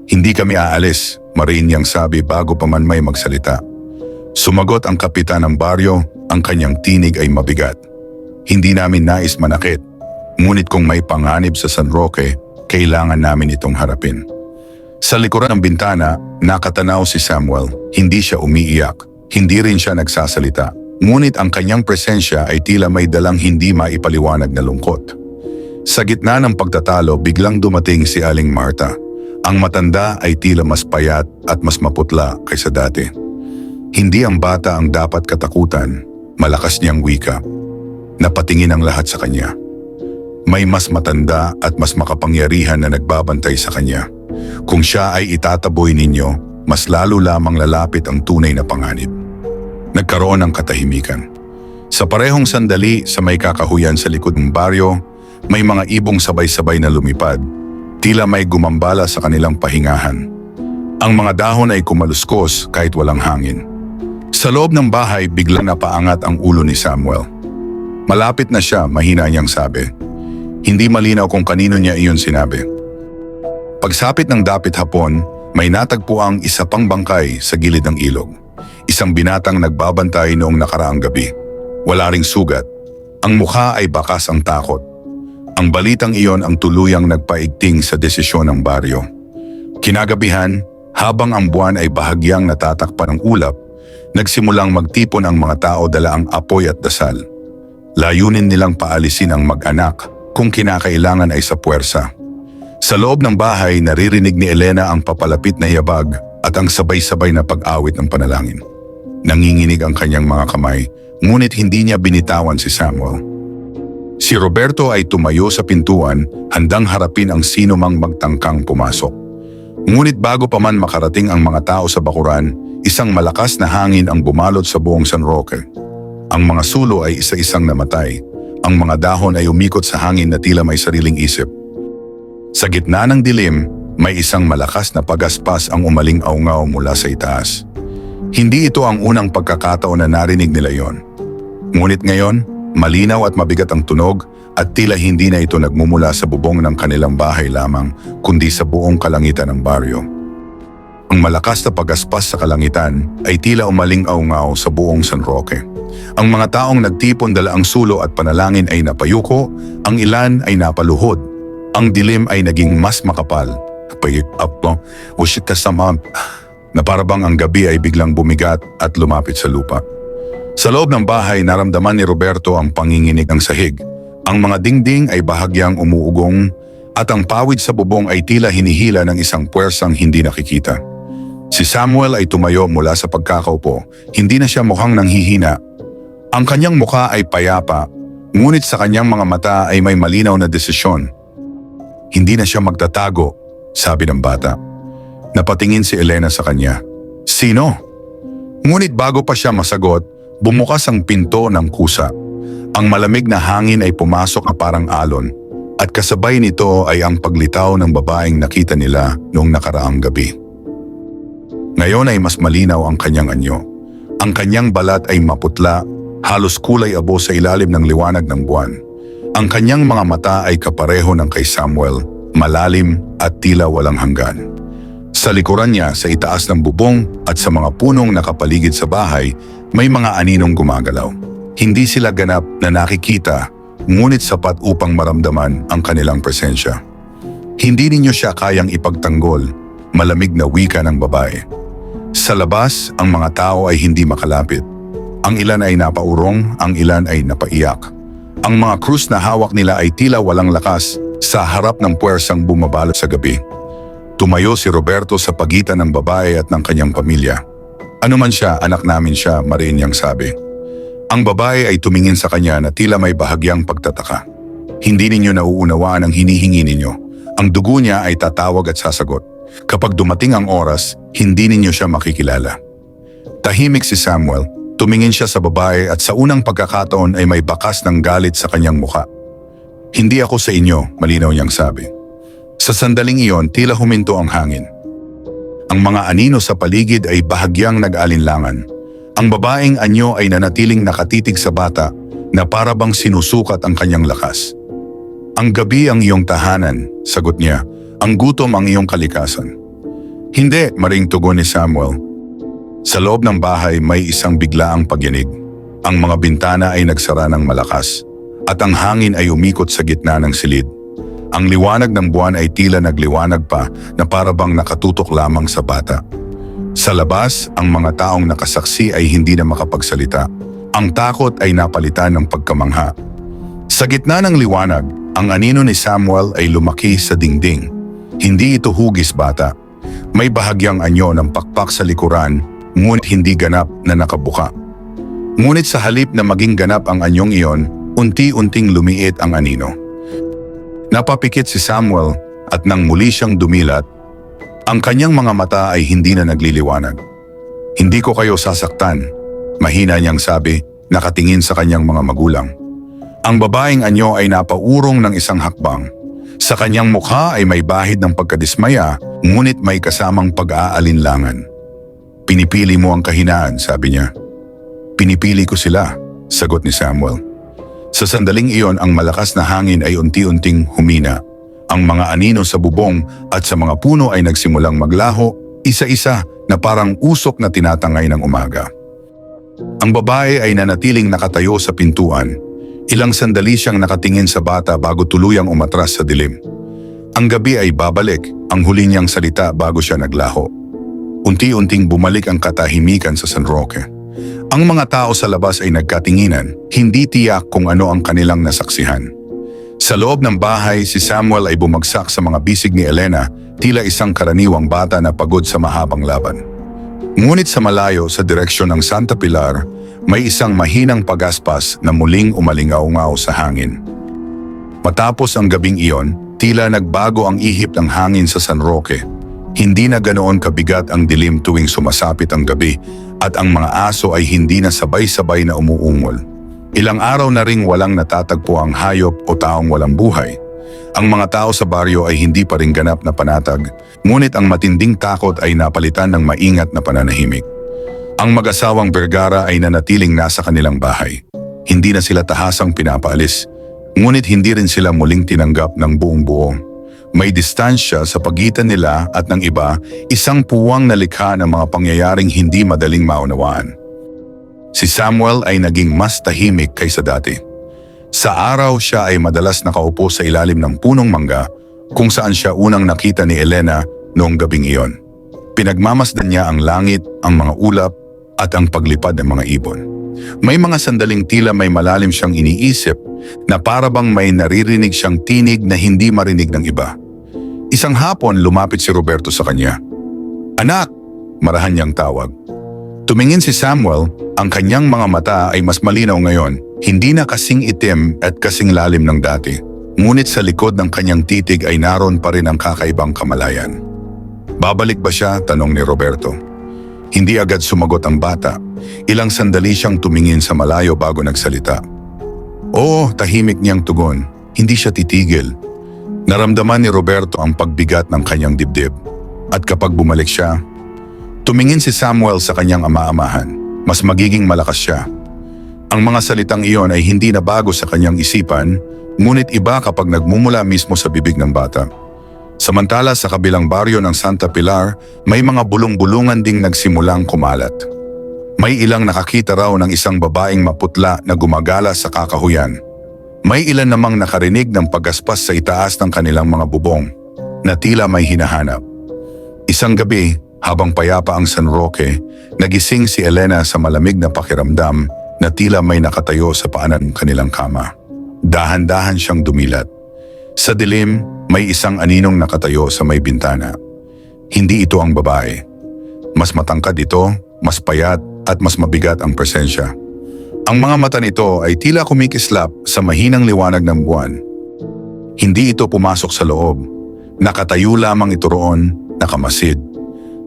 Hindi kami aalis, mariin niyang sabi bago pa man may magsalita. Sumagot ang kapitan ng baryo, ang kanyang tinig ay mabigat. Hindi namin nais manakit, ngunit kung may panganib sa San Roque, kailangan namin itong harapin. Sa likuran ng bintana, nakatanaw si Samuel. Hindi siya umiiyak, hindi rin siya nagsasalita. Ngunit ang kanyang presensya ay tila may dalang hindi maipaliwanag na lungkot. Sa gitna ng pagtatalo, biglang dumating si Aling Marta. Ang matanda ay tila mas payat at mas maputla kaysa dati. Hindi ang bata ang dapat katakutan, malakas niyang wika. Napatingin ang lahat sa kanya. May mas matanda at mas makapangyarihan na nagbabantay sa kanya. Kung siya ay itataboy ninyo, mas lalo lamang lalapit ang tunay na panganib. Nagkaroon ng katahimikan. Sa parehong sandali sa may kakahuyan sa likod ng baryo, may mga ibong sabay-sabay na lumipad, tila may gumambala sa kanilang pahingahan. Ang mga dahon ay kumaluskos kahit walang hangin. Sa loob ng bahay, biglang napaangat ang ulo ni Samuel. Malapit na siya, mahina niyang sabi. Hindi malinaw kung kanino niya iyon sinabi. Pagsapit ng dapit hapon, may natagpo ang isa pang bangkay sa gilid ng ilog. Isang binatang nagbabantay noong nakaraang gabi. Wala ring sugat. Ang mukha ay bakas ang takot. Ang balitang iyon ang tuluyang nagpaigting sa desisyon ng baryo. Kinagabihan, habang ang buwan ay bahagyang natatakpan ng ulap, nagsimulang magtipon ang mga tao dala ang apoy at dasal. Layunin nilang paalisin ang mag-anak kung kinakailangan ay sa puwersa. Sa loob ng bahay, naririnig ni Elena ang papalapit na hiyabag at ang sabay-sabay na pag-awit ng panalangin. Nanginginig ang kanyang mga kamay, ngunit hindi niya binitawan si Samuel. Si Roberto ay tumayo sa pintuan, handang harapin ang sino mang magtangkang pumasok. Ngunit bago pa man makarating ang mga tao sa bakuran, isang malakas na hangin ang bumalot sa buong San Roque. Ang mga sulo ay isa-isang namatay. Ang mga dahon ay umikot sa hangin na tila may sariling isip. Sa gitna ng dilim, may isang malakas na pagaspas ang umaling-aungaw mula sa itaas. Hindi ito ang unang pagkakataon na narinig nila yon. Ngunit ngayon, malinaw at mabigat ang tunog at tila hindi na ito nagmumula sa bubong ng kanilang bahay lamang kundi sa buong kalangitan ng baryo. Ang malakas na pagaspas sa kalangitan ay tila umaling-aungaw sa buong San Roque. Ang mga taong nagtipon dala ang sulo at panalangin ay napayuko, ang ilan ay napaluhod. Ang dilim ay naging mas makapal. Na parabang ang gabi ay biglang bumigat at lumapit sa lupa. Sa loob ng bahay, naramdaman ni Roberto ang panginginig ng sahig. Ang mga dingding ay bahagyang umuugong at ang pawid sa bubong ay tila hinihila ng isang puwersang hindi nakikita. Si Samuel ay tumayo mula sa pagkakaupo. Hindi na siya mukhang nanghihina. Ang kanyang mukha ay payapa, ngunit sa kanyang mga mata ay may malinaw na desisyon. Hindi na siya magtatago, sabi ng bata. Napatingin si Elena sa kanya. Sino? Ngunit bago pa siya masagot, bumukas ang pinto ng kusa. Ang malamig na hangin ay pumasok na parang alon at kasabay nito ay ang paglitaw ng babaeng nakita nila noong nakaraang gabi. Ngayon ay mas malinaw ang kanyang anyo. Ang kanyang balat ay maputla, halos kulay abo sa ilalim ng liwanag ng buwan. Ang kanyang mga mata ay kapareho ng kay Samuel, malalim at tila walang hanggan. Sa likuran niya, sa itaas ng bubong at sa mga punong nakapaligid sa bahay, may mga aninong gumagalaw. Hindi sila ganap na nakikita, ngunit sapat upang maramdaman ang kanilang presensya. Hindi ninyo siya kayang ipagtanggol, malamig na wika ng babae. Sa labas, ang mga tao ay hindi makalapit. Ang ilan ay napaurong, ang ilan ay napaiyak. Ang mga krus na hawak nila ay tila walang lakas sa harap ng puwersang bumabalot sa gabi. Tumayo si Roberto sa pagitan ng babae at ng kanyang pamilya. Ano man siya, anak namin siya, mariin niyang sabi. Ang babae ay tumingin sa kanya na tila may bahagyang pagtataka. Hindi ninyo nauunawaan ang hinihingi ninyo. Ang dugo niya ay tatawag at sasagot. Kapag dumating ang oras, hindi ninyo siya makikilala. Tahimik si Samuel, tumingin siya sa babae at sa unang pagkakataon ay may bakas ng galit sa kanyang mukha. Hindi ako sa inyo, malinaw niyang sabi. Sa sandaling iyon, tila huminto ang hangin. Ang mga anino sa paligid ay bahagyang nag-alinlangan. Ang babaeng anyo ay nanatiling nakatitig sa bata na para bang sinusukat ang kanyang lakas. Ang gabi ang iyong tahanan, sagot niya. Ang gutom ang iyong kalikasan. Hindi, maring tugon ni Samuel. Sa loob ng bahay may isang biglaang pagyanig. Ang mga bintana ay nagsara ng malakas at ang hangin ay umikot sa gitna ng silid. Ang liwanag ng buwan ay tila nagliwanag pa na para bang nakatutok lamang sa bata. Sa labas, ang mga taong nakasaksi ay hindi na makapagsalita. Ang takot ay napalitan ng pagkamangha. Sa gitna ng liwanag, ang anino ni Samuel ay lumaki sa dingding. Hindi ito hugis bata. May bahagyang anyo ng pakpak sa likuran, ngunit hindi ganap na nakabuka. Ngunit sa halip na maging ganap ang anyong iyon, unti-unting lumiit ang anino. Napapikit si Samuel at nang muli siyang dumilat, ang kanyang mga mata ay hindi na nagliliwanag. Hindi ko kayo sasaktan, mahina niyang sabi, nakatingin sa kanyang mga magulang. Ang babaeng anyo ay napaurong ng isang hakbang. Sa kanyang mukha ay may bahid ng pagkadismaya, ngunit may kasamang pag-aalinlangan. Pinipili mo ang kahinaan, sabi niya. Pinipili ko sila, sagot ni Samuel. Sa sandaling iyon, ang malakas na hangin ay unti-unting humina. Ang mga anino sa bubong at sa mga puno ay nagsimulang maglaho, isa-isa na parang usok na tinatangay ng umaga. Ang babae ay nanatiling nakatayo sa pintuan. Ilang sandali siyang nakatingin sa bata bago tuluyang umatras sa dilim. Ang gabi ay babalik, ang huli niyang salita bago siya naglaho. Unti-unting bumalik ang katahimikan sa San Roque. Ang mga tao sa labas ay nagkatinginan, hindi tiyak kung ano ang kanilang nasaksihan. Sa loob ng bahay, si Samuel ay bumagsak sa mga bisig ni Elena, tila isang karaniwang bata na pagod sa mahabang laban. Ngunit sa malayo sa direksyon ng Santa Pilar, may isang mahinang pagaspas na muling umalingaw-ngaw sa hangin. Matapos ang gabing iyon, tila nagbago ang ihip ng hangin sa San Roque. Hindi na ganoon kabigat ang dilim tuwing sumasapit ang gabi at ang mga aso ay hindi na sabay-sabay na umuungol. Ilang araw na ring walang natatagpo ang hayop o taong walang buhay. Ang mga tao sa baryo ay hindi pa rin ganap na panatag, ngunit ang matinding takot ay napalitan ng maingat na pananahimik. Ang mag-asawang Vergara ay nanatiling nasa kanilang bahay. Hindi na sila tahasang pinapaalis, ngunit hindi rin sila muling tinanggap ng buong buo. May distansya sa pagitan nila at ng iba, isang puwang na likha ng mga pangyayaring hindi madaling maunawaan. Si Samuel ay naging mas tahimik kaysa dati. Sa araw siya ay madalas nakaupo sa ilalim ng punong mangga kung saan siya unang nakita ni Elena noong gabing iyon. Pinagmamasdan niya ang langit, ang mga ulap at ang paglipad ng mga ibon. May mga sandaling tila may malalim siyang iniisip na para bang may naririnig siyang tinig na hindi marinig ng iba. Isang hapon lumapit si Roberto sa kanya. "Anak!" marahan niyang tawag. Tumingin si Samuel, ang kanyang mga mata ay mas malinaw ngayon, hindi na kasing itim at kasing lalim ng dati. Ngunit sa likod ng kanyang titig ay naroon pa rin ang kakaibang kamalayan. "Babalik ba siya?" tanong ni Roberto. Hindi agad sumagot ang bata. Ilang sandali siyang tumingin sa malayo bago nagsalita. "Oo," tahimik niyang tugon. Hindi siya titigil. Naramdaman ni Roberto ang pagbigat ng kanyang dibdib. At kapag bumalik siya, tumingin si Samuel sa kanyang ama-amahan. Mas magiging malakas siya. Ang mga salitang iyon ay hindi na bago sa kanyang isipan, ngunit iba kapag nagmumula mismo sa bibig ng bata. Samantala sa kabilang baryo ng Santa Pilar, may mga bulong-bulungan ding nagsimulang kumalat. May ilang nakakita raw ng isang babaeng maputla na gumagala sa kakahuyan. May ilan namang nakarinig ng paggaspas sa itaas ng kanilang mga bubong, na tila may hinahanap. Isang gabi, habang payapa ang San Roque, nagising si Elena sa malamig na pakiramdam na tila may nakatayo sa paanan ng kanilang kama. Dahan-dahan siyang dumilat. Sa dilim, may isang aninong nakatayo sa may bintana. Hindi ito ang babae. Mas matangkad ito, mas payat at mas mabigat ang presensya. Ang mga mata nito ay tila kumikislap sa mahinang liwanag ng buwan. Hindi ito pumasok sa loob. Nakatayo lamang ito roon, nakamasid.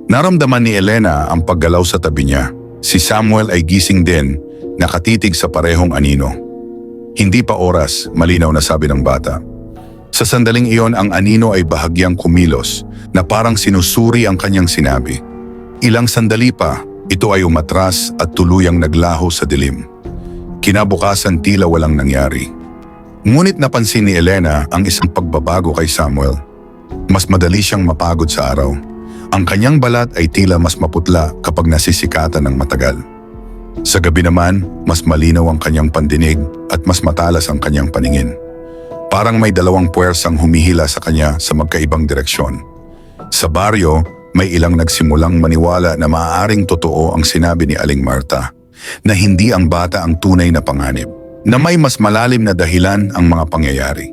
Naramdaman ni Elena ang paggalaw sa tabi niya. Si Samuel ay gising din, nakatitig sa parehong anino. Hindi pa oras, malinaw na sabi ng bata. Sa sandaling iyon ang anino ay bahagyang kumilos na parang sinusuri ang kanyang sinabi. Ilang sandali pa, ito ay umatras at tuluyang naglaho sa dilim. Kinabukasan tila walang nangyari. Ngunit napansin ni Elena ang isang pagbabago kay Samuel. Mas madali siyang mapagod sa araw. Ang kanyang balat ay tila mas maputla kapag nasisikatan ng matagal. Sa gabi naman, mas malinaw ang kanyang pandinig at mas matalas ang kanyang paningin. Parang may dalawang puwersang humihila sa kanya sa magkaibang direksyon. Sa baryo, may ilang nagsimulang maniwala na maaaring totoo ang sinabi ni Aling Marta, na hindi ang bata ang tunay na panganib, na may mas malalim na dahilan ang mga pangyayari.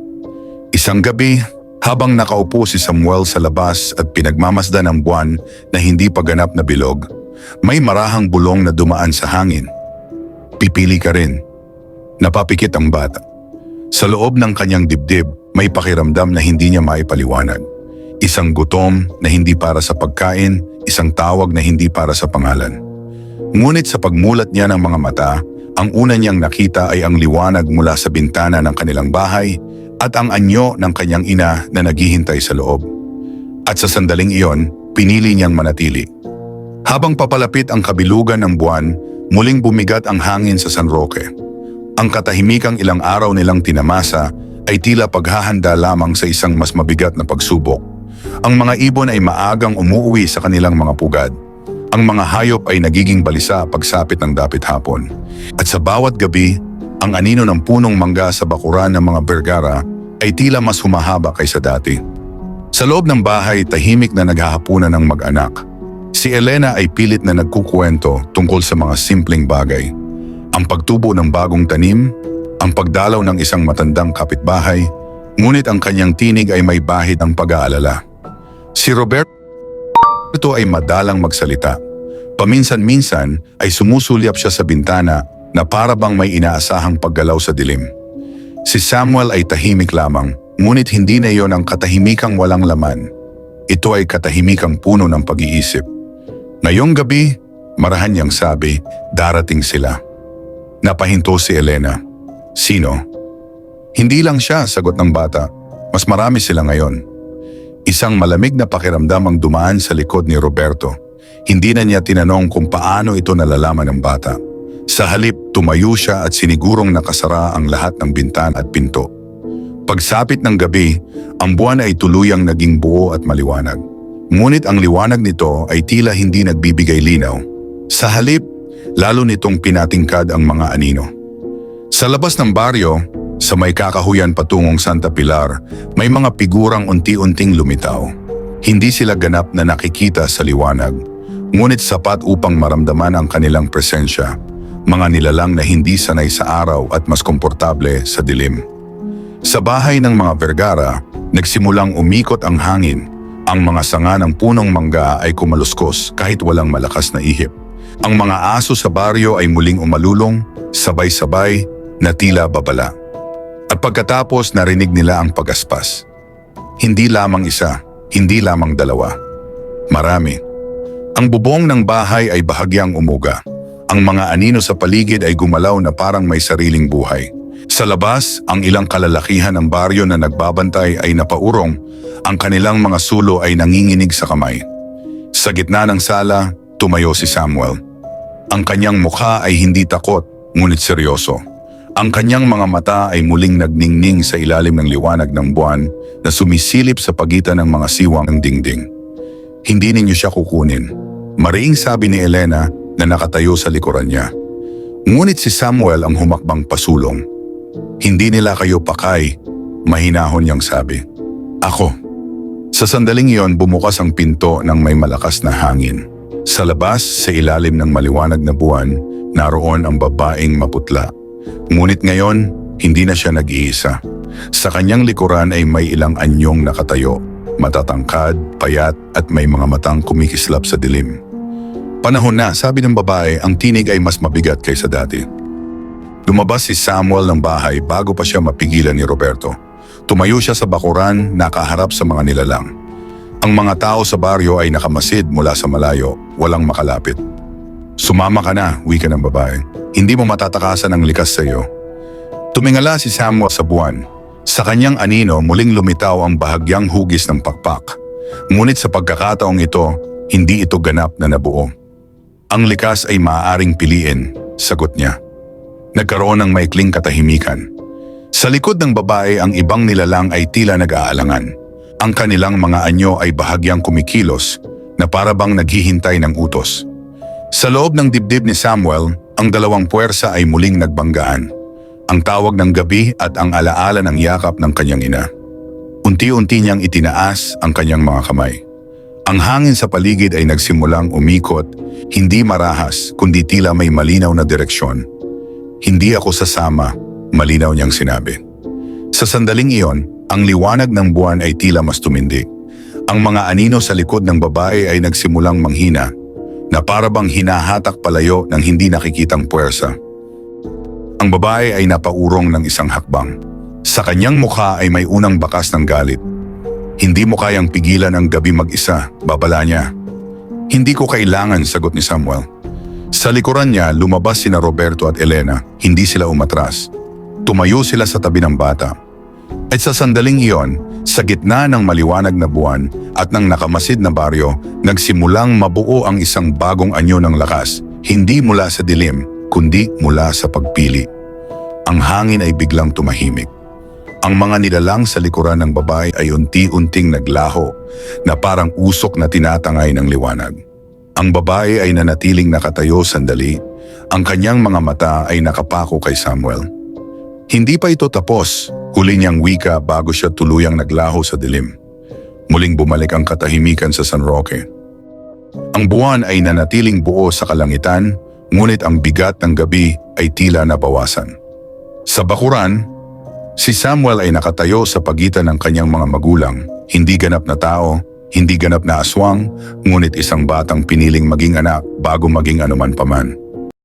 Isang gabi, habang nakaupo si Samuel sa labas at pinagmamasdan ang buwan na hindi pa ganap na bilog, may marahang bulong na dumaan sa hangin. "Pipili ka rin." Napapikit ang bata. Sa loob ng kanyang dibdib, may pakiramdam na hindi niya maipaliwanag. Isang gutom na hindi para sa pagkain, isang tawag na hindi para sa pangalan. Ngunit sa pagmulat niya ng mga mata, ang una niyang nakita ay ang liwanag mula sa bintana ng kanilang bahay at ang anyo ng kanyang ina na naghihintay sa loob. At sa sandaling iyon, pinili niyang manatili. Habang papalapit ang kabilugan ng buwan, muling bumigat ang hangin sa San Roque. Ang katahimikang ilang araw nilang tinamasa ay tila paghahanda lamang sa isang mas mabigat na pagsubok. Ang mga ibon ay maagang umuuwi sa kanilang mga pugad. Ang mga hayop ay nagiging balisa pagsapit ng dapit hapon. At sa bawat gabi, ang anino ng punong mangga sa bakuran ng mga Vergara ay tila mas humahaba kaysa dati. Sa loob ng bahay, tahimik na naghahapunan ng mag-anak. Si Elena ay pilit na nagkukwento tungkol sa mga simpleng bagay. Ang pagtubo ng bagong tanim, ang pagdalaw ng isang matandang kapitbahay, ngunit ang kanyang tinig ay may bahid ng pag-aalala. Si Roberto ay madalang magsalita. Paminsan-minsan ay sumusulyap siya sa bintana na para bang may inaasahang paggalaw sa dilim. Si Samuel ay tahimik lamang, ngunit hindi na iyon ang katahimikang walang laman. ito ay katahimikang puno ng pag-iisip. Ngayong gabi, marahan niyang sabi, darating sila. Napahinto si Elena. Sino? Hindi lang siya, sagot ng bata. Mas marami sila ngayon. Isang malamig na pakiramdam ang dumaan sa likod ni Roberto. Hindi na niya tinanong kung paano ito nalalaman ng bata. Sa halip, tumayo siya at sinigurong nakasara ang lahat ng bintana at pinto. Pagsapit ng gabi, ang buwan ay tuluyang naging buo at maliwanag. Ngunit ang liwanag nito ay tila hindi nagbibigay linaw. Sa halip, lalo nitong pinatingkad ang mga anino. Sa labas ng baryo, sa may kakahuyan patungong Santa Pilar, may mga figurang unti-unting lumitaw. Hindi sila ganap na nakikita sa liwanag, ngunit sapat upang maramdaman ang kanilang presensya. Mga nilalang na hindi sanay sa araw at mas komportable sa dilim. Sa bahay ng mga Vergara, nagsimulang umikot ang hangin. Ang mga sanga ng punong mangga ay kumaluskos kahit walang malakas na ihip. Ang mga aso sa baryo ay muling umalulong, sabay-sabay na tila babala. At pagkatapos narinig nila ang pagaspas. Hindi lamang isa, hindi lamang dalawa. Marami. Ang bubong ng bahay ay bahagyang umuga. Ang mga anino sa paligid ay gumalaw na parang may sariling buhay. Sa labas, ang ilang kalalakihan ng baryo na nagbabantay ay napaurong, ang kanilang mga sulo ay nanginginig sa kamay. Sa gitna ng sala, tumayo si Samuel. Ang kanyang mukha ay hindi takot, ngunit seryoso. Ang kanyang mga mata ay muling nagningning sa ilalim ng liwanag ng buwan na sumisilip sa pagitan ng mga siwang ng dingding. Hindi ninyo siya kukunin. Mariing sabi ni Elena na nakatayo sa likuran niya. Ngunit si Samuel ang humakbang pasulong. Hindi nila kayo pakay, mahinahon niyang sabi. Ako. Sa sandaling iyon bumukas ang pinto ng may malakas na hangin. Sa labas, sa ilalim ng maliwanag na buwan, naroon ang babaeng maputla. Ngunit ngayon, hindi na siya nag-iisa. Sa kanyang likuran ay may ilang anyong nakatayo, matatangkad, payat at may mga matang kumikislap sa dilim. Panahon na, sabi ng babae, ang tinig ay mas mabigat kaysa dati. Lumabas si Samuel ng bahay bago pa siya mapigilan ni Roberto. Tumayo siya sa bakuran, nakaharap sa mga nilalang. Ang mga tao sa baryo ay nakamasid mula sa malayo, walang makalapit. Sumama ka na, wika ng babae. Hindi mo matatakasan ang likas sa iyo. Tumingala si Samuel sa buwan. Sa kanyang anino muling lumitaw ang bahagyang hugis ng pakpak. Ngunit sa pagkakataong ito, hindi ito ganap na nabuo. Ang likas ay maaaring piliin, sagot niya. Nagkaroon ng maikling katahimikan. Sa likod ng babae ang ibang nilalang ay tila nag-aalangan. Ang kanilang mga anyo ay bahagyang kumikilos na para bang naghihintay ng utos. Sa loob ng dibdib ni Samuel, ang dalawang puwersa ay muling nagbanggaan. Ang tawag ng gabi at ang alaala ng yakap ng kanyang ina. Unti-unti niyang itinaas ang kanyang mga kamay. Ang hangin sa paligid ay nagsimulang umikot, hindi marahas kundi tila may malinaw na direksyon. Hindi ako sasama, malinaw niyang sinabi. Sa sandaling iyon, ang liwanag ng buwan ay tila mas tumindi. Ang mga anino sa likod ng babae ay nagsimulang manghina, na para bang hinahatak palayo ng hindi nakikitang puwersa. Ang babae ay napaurong ng isang hakbang. Sa kanyang mukha ay may unang bakas ng galit. Hindi mo kayang pigilan ang gabi mag-isa, babala niya. Hindi ko kailangan, sagot ni Samuel. Sa likuran niya, lumabas sina Roberto at Elena, hindi sila umatras. Tumayo sila sa tabi ng bata. At sa sandaling iyon, sa gitna ng maliwanag na buwan at ng nakamasid na baryo, nagsimulang mabuo ang isang bagong anyo ng lakas, hindi mula sa dilim, kundi mula sa pagpili. Ang hangin ay biglang tumahimik. Ang mga nilalang sa likuran ng babae ay unti-unting naglaho na parang usok na tinatangay ng liwanag. Ang babae ay nanatiling nakatayo sandali. Ang kanyang mga mata ay nakapako kay Samuel. Hindi pa ito tapos, huli niyang wika bago siya tuluyang naglaho sa dilim. Muling bumalik ang katahimikan sa San Roque. Ang buwan ay nanatiling buo sa kalangitan, ngunit ang bigat ng gabi ay tila nabawasan. Sa bakuran, si Samuel ay nakatayo sa pagitan ng kanyang mga magulang, hindi ganap na tao, hindi ganap na aswang, ngunit isang batang piniling maging anak bago maging anuman paman.